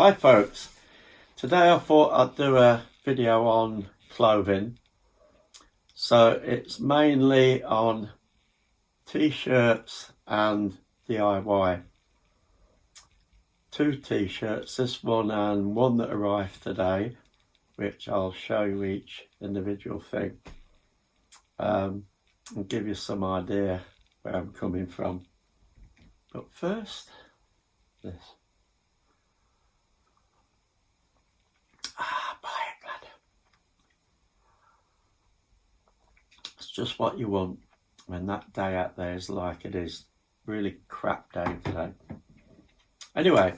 Hi folks, today I thought I'd do a video on clothing. So it's mainly on t-shirts and DIY. Two t-shirts, this one and one that arrived today, which I'll show you each individual thing and give you some idea where I'm coming from. But first, this. Buy it, lad. It's just what you want when that day out there is like it is. Really crap day today. Anyway,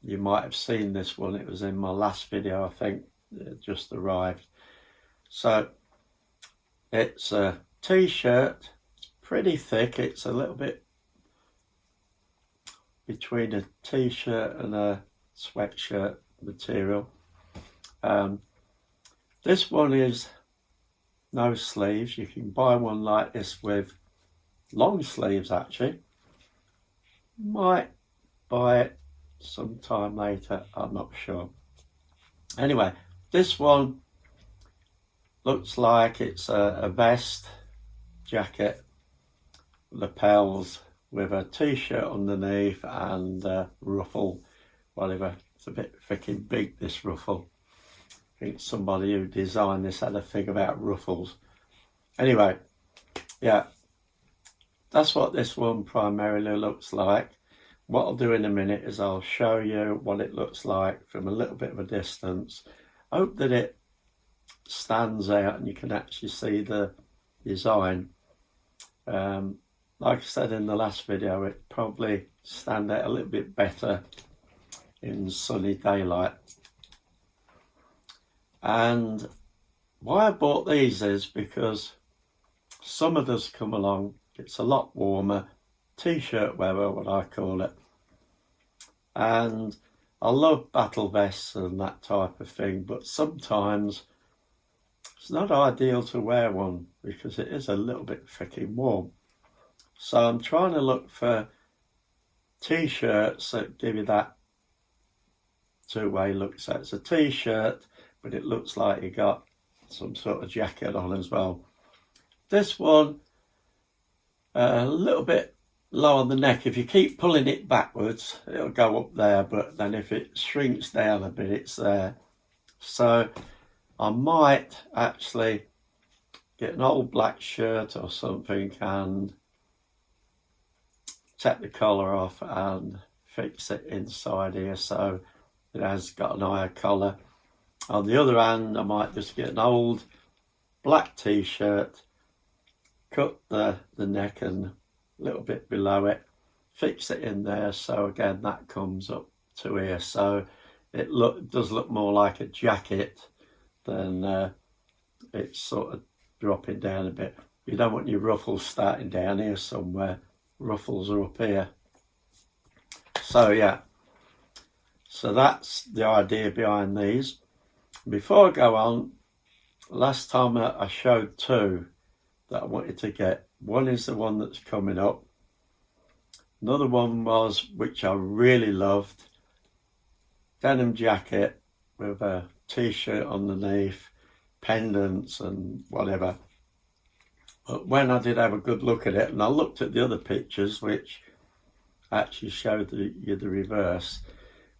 you might have seen this one. It was in my last video, I think. It just arrived. So it's a t-shirt. It's pretty thick. It's a little bit between a t-shirt and a sweatshirt material. This one is no sleeves. You can buy one like this with long sleeves actually. Might buy it sometime later, I'm not sure. Anyway, this one looks like it's a vest, jacket, lapels with a t-shirt underneath and ruffle, whatever. It's a bit freaking big, this ruffle. I think somebody who designed this had a thing about ruffles. Anyway, yeah, that's what this one primarily looks like. What I'll do in a minute is I'll show you what it looks like from a little bit of a distance. I hope that it stands out and you can actually see the design. Like I said in the last video, it probably stand out a little bit better in sunny daylight. And why I bought these is because summer does come along. It's a lot warmer, t-shirt weather, what I call it. And I love battle vests and that type of thing, but sometimes it's not ideal to wear one because it is a little bit freaking warm. So I'm trying to look for t-shirts that give you that two-way look. So it's a t-shirt, but it looks like you got some sort of jacket on as well. This one, a little bit low on the neck. If you keep pulling it backwards, it'll go up there, but then if it shrinks down a bit, it's there. So I might actually get an old black shirt or something and take the collar off and fix it inside here so it has got an higher collar. On the other hand, I might just get an old black t-shirt, cut the neck and a little bit below it, fix it in there so again that comes up to here, so it does look more like a jacket than it's sort of dropping down a bit. You don't want your ruffles starting down here somewhere. Ruffles are up here. So yeah, so that's the idea behind these. Before I go on, last time I showed two that I wanted to get. One is the one that's coming up. Another one was, which I really loved, denim jacket with a t-shirt underneath, pendants and whatever. But when I did have a good look at it, and I looked at the other pictures, which actually showed you the reverse,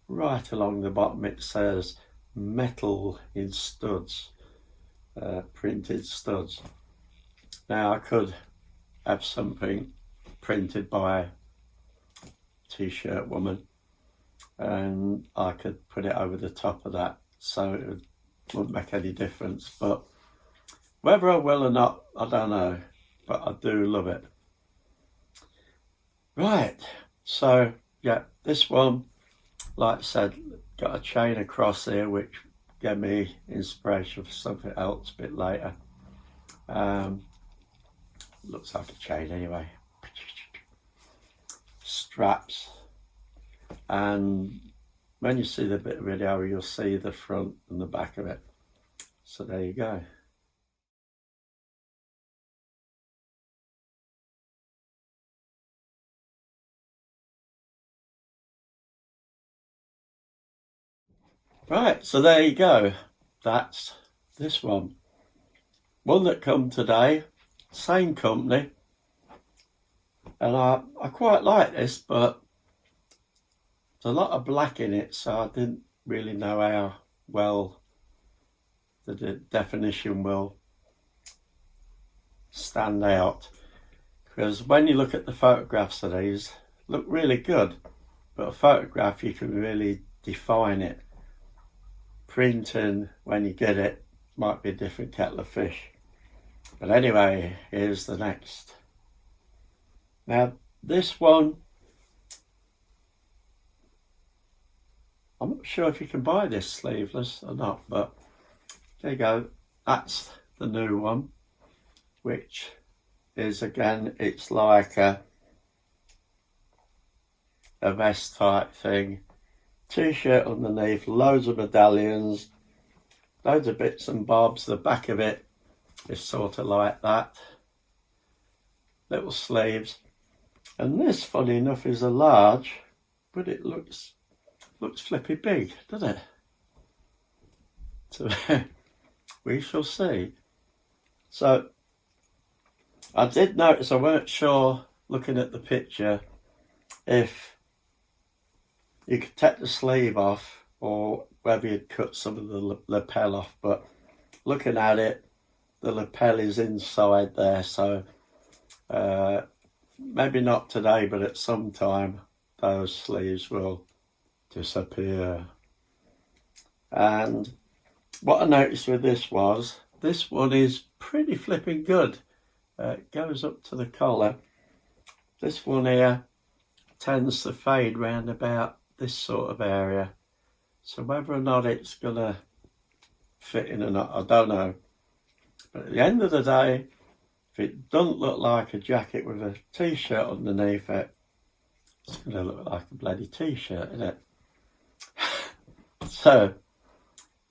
right along the bottom it says metal in studs, printed studs. Now I could have something printed by a t-shirt woman and I could put it over the top of that, so it wouldn't make any difference. But whether I will or not, I don't know, but I do love it. Right, so yeah, this one, like I said, got a chain across here which gave me inspiration for something else a bit later. Looks like a chain anyway. Straps, and when you see the bit of video you'll see the front and the back of it. So there you go. Right, so there you go. That's this one. One that come today, same company. And I quite like this, but there's a lot of black in it, so I didn't really know how well the definition will stand out. Because when you look at the photographs of these, look really good, but a photograph you can really define it. Printing, when you get it, might be a different kettle of fish. But anyway, here's the next. Now this one, I'm not sure if you can buy this sleeveless or not, but there you go. That's the new one, which is, again, it's like a vest type thing. T-shirt underneath, loads of medallions, loads of bits and bobs. The back of it is sort of like that. Little sleeves. And this, funny enough, is a large, but it looks flippy big, doesn't it? So we shall see. So I did notice, I weren't sure looking at the picture if you could take the sleeve off or whether you'd cut some of the lapel off, but looking at it, the lapel is inside there, so maybe not today, but at some time those sleeves will disappear. And what I noticed with this one is pretty flipping good. It goes up to the collar. This one here tends to fade round about this sort of area, so whether or not it's gonna fit in or not, I don't know. But at the end of the day, if it doesn't look like a jacket with a t-shirt underneath it, it's gonna look like a bloody t-shirt, isn't it? So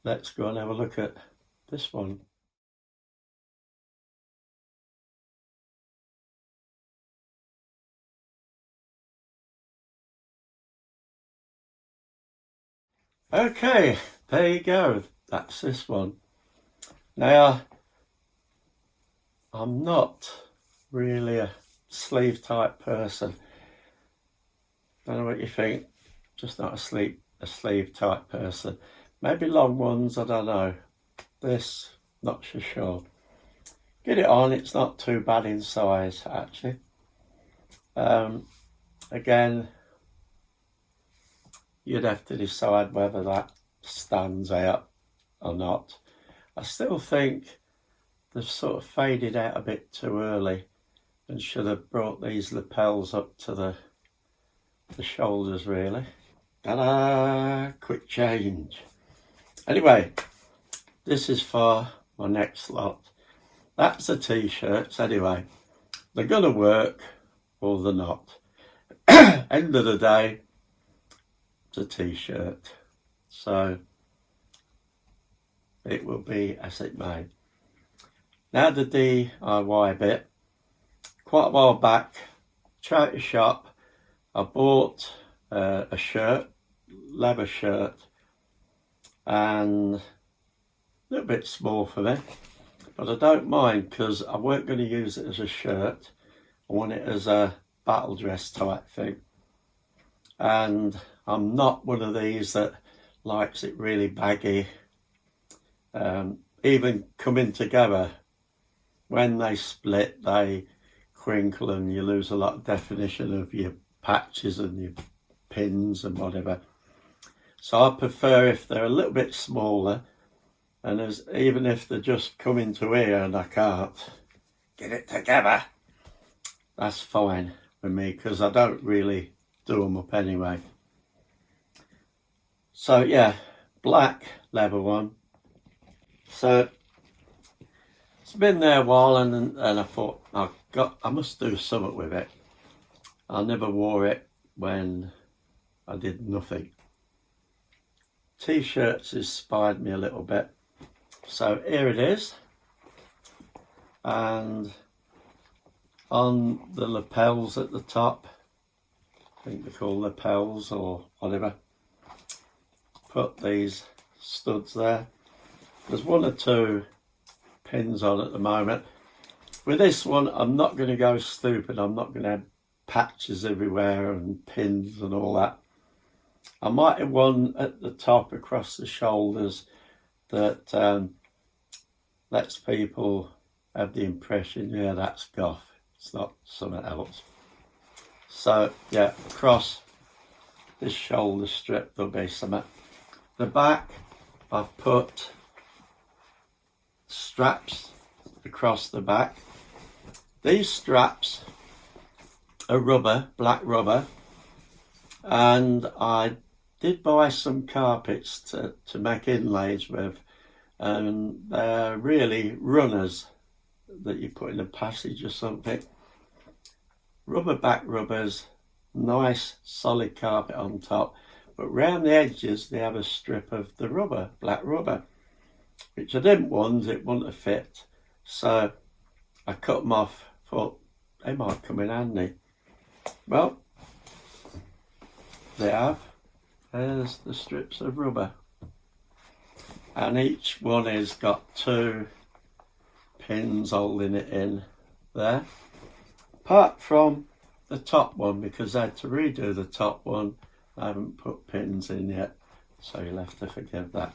let's go and have a look at this one. Okay, there you go. That's this one. Now, I'm not really a sleeve type person. Don't know what you think. Just not a sleeve type person. Maybe long ones, I don't know. This, not so sure. Get it on, it's not too bad in size, actually. Again, you'd have to decide whether that stands out or not. I still think they've sort of faded out a bit too early and should have brought these lapels up to the shoulders, really. Ta-da! Quick change. Anyway, this is for my next lot. That's the t-shirts anyway. They're gonna work or they're not. End of the day, it's a t-shirt. So it will be as it may. Now the DIY bit. Quite a while back, charity shop, I bought a shirt, leather shirt, and a little bit small for me, but I don't mind because I weren't going to use it as a shirt. I want it as a battle dress type thing, and I'm not one of these that likes it really baggy. Even coming together, when they split, they crinkle and you lose a lot of definition of your patches and your pins and whatever. So I prefer if they're a little bit smaller, and even if they're just coming to here and I can't get it together, that's fine with me because I don't really do them up anyway. So yeah, black leather one. So it's been there a while, and I thought I must do something with it. I never wore it when I did nothing. T-shirts inspired me a little bit. So here it is. And on the lapels at the top, I think they're called lapels or whatever, put these studs there. There's one or two pins on at the moment. With this one, I'm not going to go stupid. I'm not going to have patches everywhere and pins and all that. I might have one at the top across the shoulders that lets people have the impression, yeah, that's Goff. It's not something else. So yeah, across this shoulder strip there'll be something. The back, I've put straps across the back. These straps are rubber, black rubber, and I did buy some carpets to make inlays with, and they're really runners that you put in a passage or something. Rubber back rubbers, nice solid carpet on top, but round the edges they have a strip of the rubber, black rubber, which I didn't want, it wouldn't have fit. So I cut them off, thought they might come in handy. Well, they have. There's the strips of rubber. And each one has got two pins holding it in there. Apart from the top one, because I had to redo the top one. I haven't put pins in yet, so you'll have to forgive that.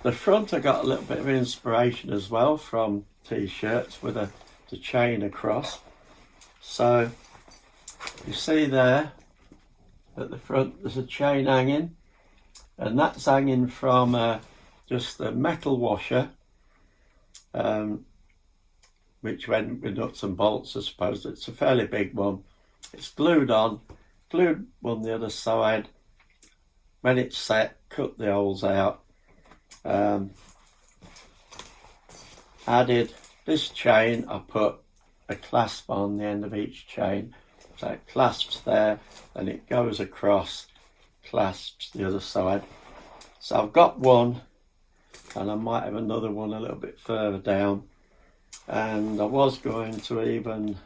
The front I got a little bit of inspiration as well from t-shirts with the chain across. So you see there at the front there's a chain hanging, and that's hanging from just a metal washer, which went with nuts and bolts, I suppose. It's a fairly big one. It's glued on the other side. When it's set, cut the holes out. Added this chain, I put a clasp on the end of each chain. So it clasps there, and it goes across, clasps the other side. So I've got one, and I might have another one a little bit further down. And I was going to even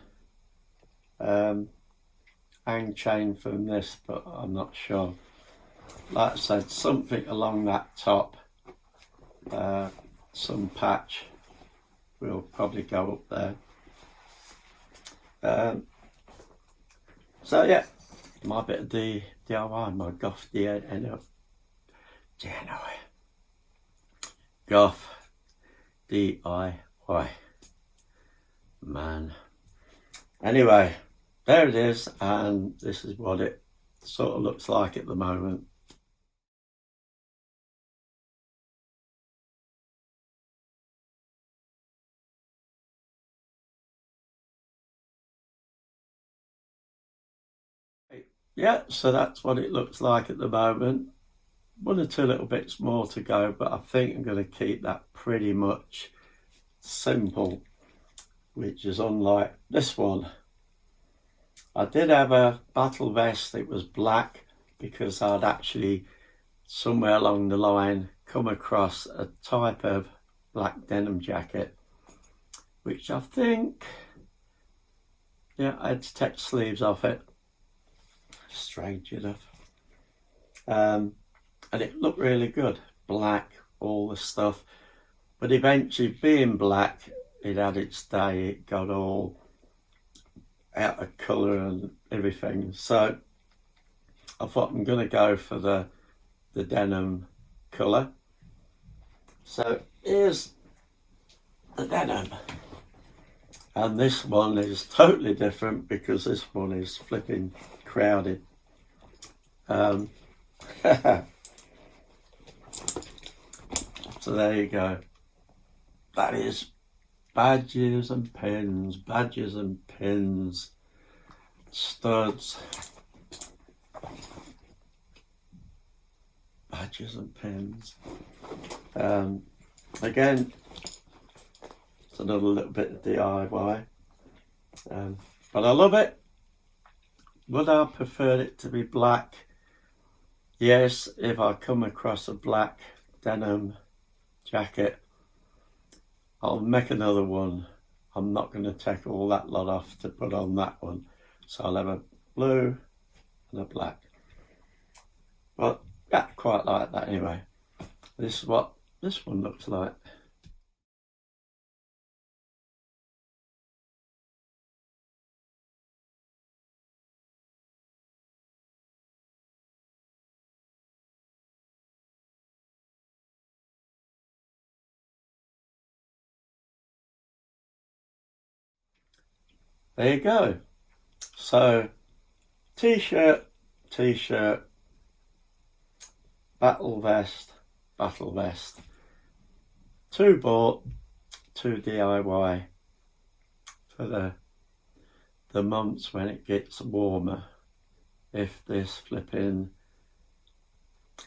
hang chain from this, but I'm not sure. Like I said, something along that top, some patch will probably go up there. So yeah, my bit of DIY, my Goff DIY. Goff DIY. Man. Anyway, there it is, and this is what it sort of looks like at the moment. Yeah, so that's what it looks like at the moment. One or two little bits more to go, but I think I'm going to keep that pretty much simple, which is unlike this one. I did have a battle vest. It was black because I'd actually somewhere along the line come across a type of black denim jacket, which I think, yeah, I had to take sleeves off it. Strange enough. And it looked really good. Black, all the stuff. But eventually, being black, it had its day. It got all out of colour and everything. So I thought I'm going to go for the denim colour. So here's the denim. And this one is totally different because this one is flipping crowded. So there you go. That is badges and pins, studs, badges and pins. Again, it's another little bit of DIY, but I love it. Would I prefer it to be black? Yes, if I come across a black denim jacket, I'll make another one. I'm not going to take all that lot off to put on that one. So I'll have a blue and a black. But Yeah, quite like that anyway. This is what this one looks like. There you go. So, t-shirt, t-shirt, battle vest, battle vest. 2 bought, 2 DIY for the months when it gets warmer. If this flipping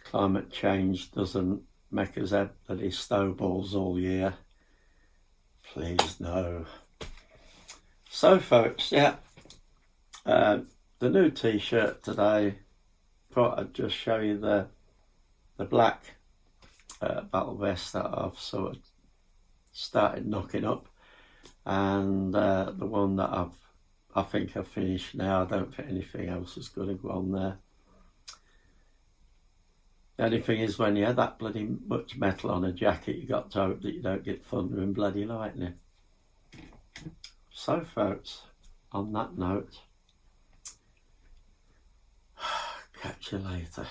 climate change doesn't make us have bloody snowballs all year, please no. So folks, yeah, the new t-shirt today. Thought I'd just show you the black battle vest that I've sort of started knocking up, and the one that I think I've finished now. I don't think anything else is going to go on there. The only thing is, when you have that bloody much metal on a jacket, you got to hope that you don't get thunder and bloody lightning. So folks, on that note, catch you later.